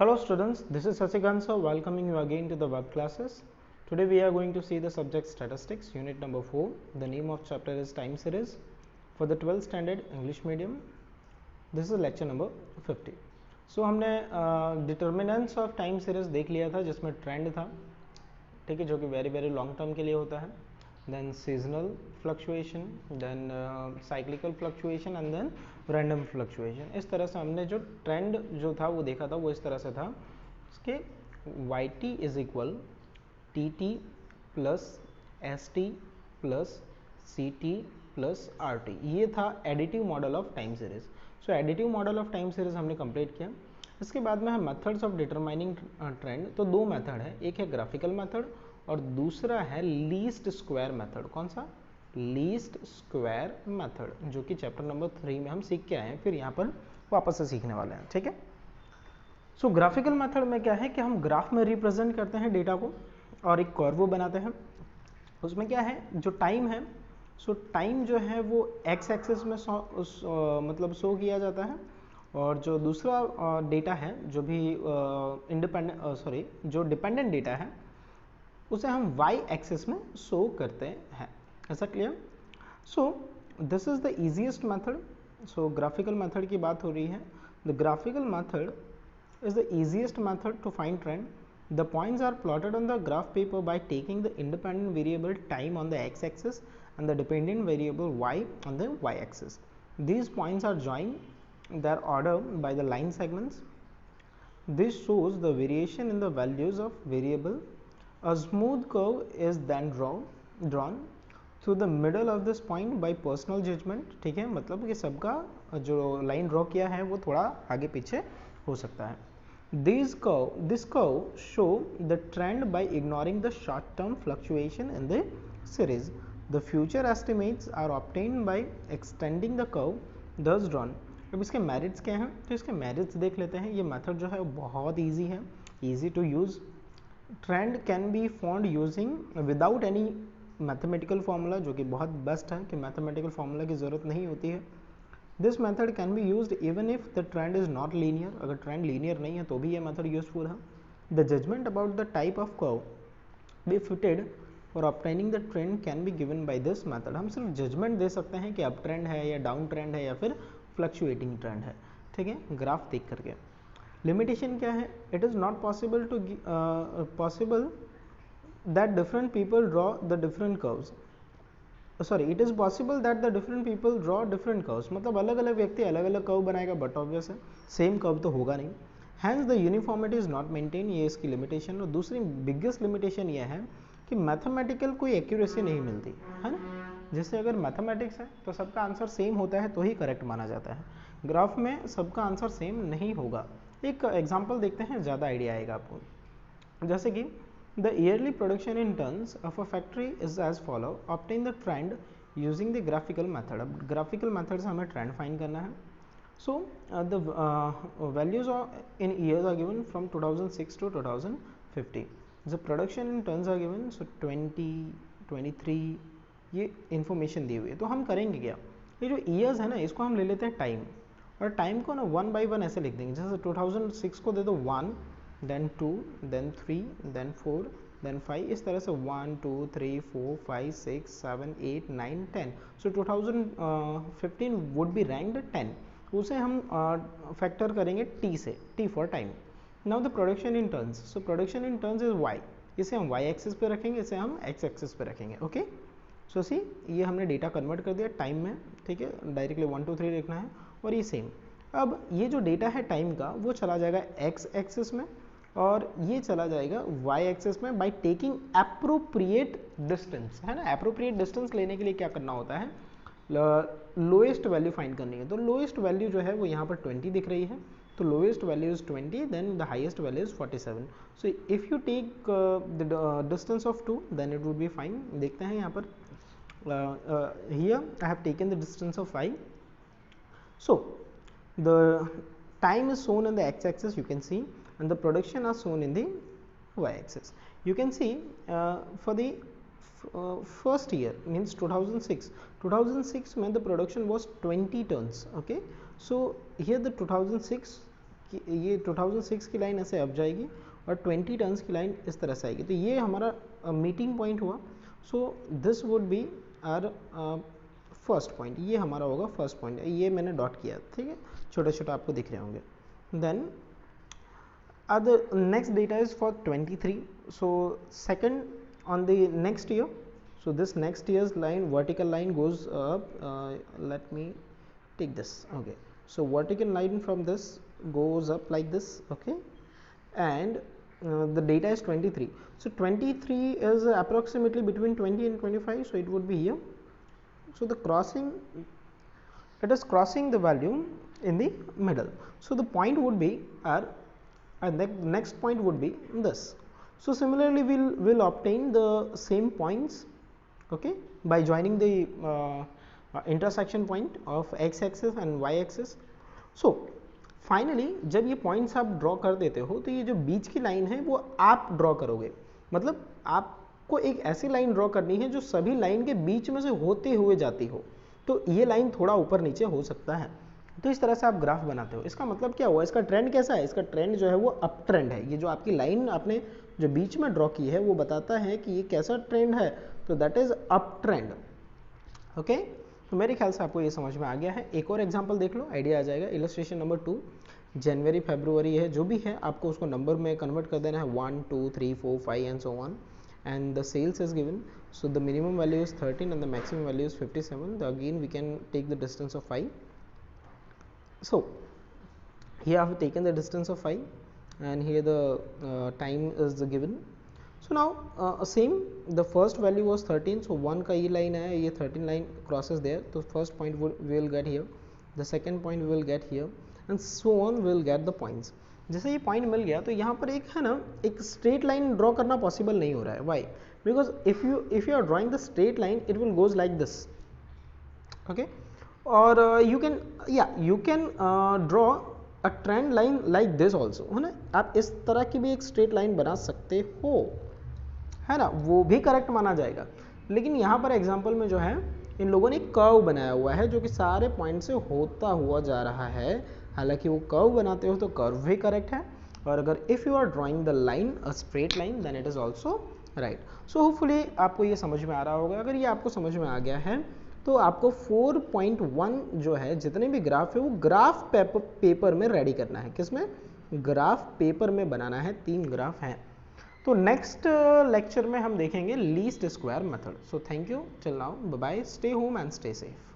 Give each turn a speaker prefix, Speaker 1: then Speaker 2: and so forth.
Speaker 1: Hello students, this is Sasikant sir welcoming you again to the web classes. Today we are going to see the subject statistics unit number 4. The name of chapter is time series for the 12th standard English medium. This is lecture number 50. So हमने determinants of time series देख लिया था जिसमें trend था, ठीक है, जो कि वेरी वेरी लॉन्ग टर्म के लिए होता है, then seasonal fluctuation, then cyclical fluctuation and then random fluctuation. इस तरह से हमने जो ट्रेंड जो था वो देखा था, वो इस तरह से था इसके Y T is equal T T plus S T plus C T plus R T. ये था additive model of time series. So additive model of time series हमने कंप्लीट किया. इसके बाद में है मेथड्स ऑफ डिटरमाइनिंग ट्रेंड. तो दो मेथड है, एक है ग्राफिकल मेथड और दूसरा है लीस्ट स्क्वायर मेथड. कौन सा? लीस्ट स्क्वायर मेथड, जो कि चैप्टर नंबर 3 में हम सीख के आए हैं, फिर यहाँ पर वापस से सीखने वाले हैं, ठीक है. सो ग्राफिकल मेथड में क्या है कि हम ग्राफ में रिप्रेजेंट करते हैं डेटा को और एक कर्व बनाते हैं. उसमें क्या है, जो टाइम है, सो टाइम जो है वो एक्स एक्सिस में मतलब शो किया जाता है, और जो दूसरा डेटा है जो भी जो डिपेंडेंट डेटा है उसे हम वाई एक्सिस में शो करते हैं. ऐसा clear? So this is the easiest method. So graphical method की बात हो रही है. The graphical method is the easiest method to find trend. The points are plotted on the graph paper by taking the independent variable time on the x-axis and the dependent variable y on the y-axis. These points are joined their order by the line segments. This shows the variation in the values of variable. A smooth curve is then drawn through the middle of this point by personal judgment. ठीक है, मतलब कि सबका जो line draw किया है वो थोड़ा आगे पीछे हो सकता है. This curve show the trend by ignoring the short-term fluctuation in the series. The future estimates are obtained by extending the curve thus drawn. अब इसके मेरिट्स क्या हैं, तो इसके मेरिट्स देख लेते हैं. ये मेथड जो है वो बहुत इजी है, easy to use. Trend can be found using without any mathematical formula, जो कि बहुत बेस्ट है कि मैथमेटिकल फार्मूला की ज़रूरत नहीं होती है. This method can be used even if the trend is not linear. अगर ट्रेंड लीनियर नहीं है तो भी ये मेथड यूजफुल है. The judgement about the type of curve be fitted for obtaining the trend can be given by this method. हम सिर्फ judgement दे सकते हैं कि अप ट्रेंड है या डाउन ट्रेंड है या फिर फ्लक्चुएटिंग ट्रेंड है, ठीक है, ग्राफ देख करके. लिमिटेशन क्या है? It is not possible that different people draw the different curves. It is possible that the different people draw different curves. मतलब अलग अलग व्यक्ति अलग अलग कर्व बनाएगा, बट ऑब्वियस है सेम कर्व तो होगा नहीं. Hence the uniformity is not maintain. ये इसकी लिमिटेशन. और दूसरी बिगेस्ट लिमिटेशन ये है कि मैथमेटिकल कोई एक्यूरेसी नहीं मिलती है ना. जैसे अगर मैथमेटिक्स है तो सबका आंसर सेम होता है तो ही करेक्ट माना जाता है. ग्राफ में सबका आंसर सेम नहीं होगा. एक एग्जाम्पल देखते हैं, ज़्यादा आइडिया आएगा आपको. जैसे कि the yearly production in tons of a factory is as follow. Obtain the trend using the graphical method. अब graphical method से हमें trend find करना है. So the values in years are given from 2006 to 2050. The production in tons are given, so 20, 23 ये information दी हुई है. तो हम करेंगे क्या, ये जो years है ना इसको हम ले लेते हैं टाइम, और टाइम को ना 1 by 1 ऐसे लिख देंगे. जैसे 2006 को दे दो 1, then 2, then 3, then 4, then 5. इस तरह से 1, 2, 3, 4, 5, 6, 7, 8, 9, 10. So 2015 would be ranked 10. उसे हम फैक्टर करेंगे t से, t for time. Now the production in tons. So production in tons is y. इसे हम y एक्सिस पे रखेंगे, इसे हम x एक्सिस पे रखेंगे. ओके, सो सी ये हमने डेटा कन्वर्ट कर दिया टाइम में, ठीक है, डायरेक्टली 1, 2, 3 लिखना है. और ये सेम, अब ये जो डेटा है टाइम का वो चला जाएगा x एक्सिस में और ये चला जाएगा y एक्सिस में बाय टेकिंग एप्रोप्रिएट डिस्टेंस, है ना. एप्रोप्रिएट डिस्टेंस लेने के लिए क्या करना होता है, लोएस्ट वैल्यू फाइंड करनी है. तो लोएस्ट वैल्यू जो है वो यहाँ पर 20 दिख रही है, तो lowest value is 20, then the highest value is 47. So if you take the distance of 2 then it would be fine. देखते हैं यहाँ पर, here I have taken the distance of 5. So the time is shown in the x axis, you can see, and the production are shown in the y axis. You can see for the first year means 2006 when the production was 20 tons. Okay, so here the 2006 ये 2006 की line ऐसे up जाएगी और 20 turns की line इस तरह से आएगी, तो ये हमारा मीटिंग पॉइंट हुआ। So this would be our first point, ये हमारा होगा फर्स्ट पॉइंट, ये मैंने डॉट किया, ठीक है, छोटे छोटे आपको दिख रहे होंगे। Then other next data is for 23, so second on the next year, so this next year's line, vertical line goes up, let me take this, okay, so vertical line from this goes up like this, okay, and the data is 23, so 23 is approximately between 20 and 25, so it would be here, so the crossing, it is crossing the value in the middle, so the point would be r, and the next point would be this. So similarly we'll obtain the same points, okay, by joining the intersection point of x axis and y axis. So finally जब ये points आप draw कर देते हो तो ये जो बीच की लाइन है वो आप ड्रॉ करोगे, मतलब आपको एक ऐसी लाइन ड्रॉ करनी है जो सभी लाइन के बीच में से होते हुए जाती हो, तो ये लाइन थोड़ा ऊपर नीचे हो सकता है, तो इस तरह से आप ग्राफ बनाते हो। इसका मतलब क्या हुआ, इसका ट्रेंड कैसा है, इसका ट्रेंड जो है वो अप ट्रेंड है। ये जो आपकी लाइन आपने जो बीच में ड्रॉ की है वो बताता है कि ये कैसा ट्रेंड है, तो that is up trend, okay. तो मेरे ख्याल से आपको ये समझ में आ गया है। एक और एग्जांपल देख लो, आइडिया आ जाएगा। इलस्ट्रेशन नंबर 2, जनवरी फरवरी है, जो भी है आपको उसको नंबर में कन्वर्ट कर देना है, 1 2 3 4 5 and so on, and the sales is given, so the minimum value is 13 and the maximum value is 57, again we can take the distance of 5. So here I have taken the distance of 5 and here the time is given. So now same, the first value was 13, so 1 का ये line है, ये 13 line crosses there, तो first point we will get here, the second point we will get here and so on, we will get the points. जैसे ये point मिल गया तो यहाँ पर एक है ना, एक स्ट्रेट लाइन ड्रॉ करना पॉसिबल नहीं हो रहा है। Why? Because if you are drawing the straight line it will goes like this, okay, और you can draw a trend line like this also, है ना, आप इस तरह की भी एक स्ट्रेट लाइन बना सकते हो, है ना, वो भी करेक्ट माना जाएगा। लेकिन यहाँ पर एग्जाम्पल में जो है इन लोगों ने एक कर्व बनाया हुआ है जो कि सारे पॉइंट से होता हुआ जा रहा है, हालांकि वो कर्व बनाते हो तो कर्व भी करेक्ट है, और अगर if you are drawing the line a straight line then it is also right. So hopefully आपको ये समझ में आ रहा होगा। अगर ये आपको समझ में आ गया है तो आपको 4.1 जो है जितने भी ग्राफ है वो ग्राफ पेपर में रेडी करना है। किसमें? ग्राफ पेपर में बनाना है। 3 ग्राफ हैं। तो नेक्स्ट लेक्चर में हम देखेंगे least square method. So thank you, till now, bye bye, stay home and stay safe.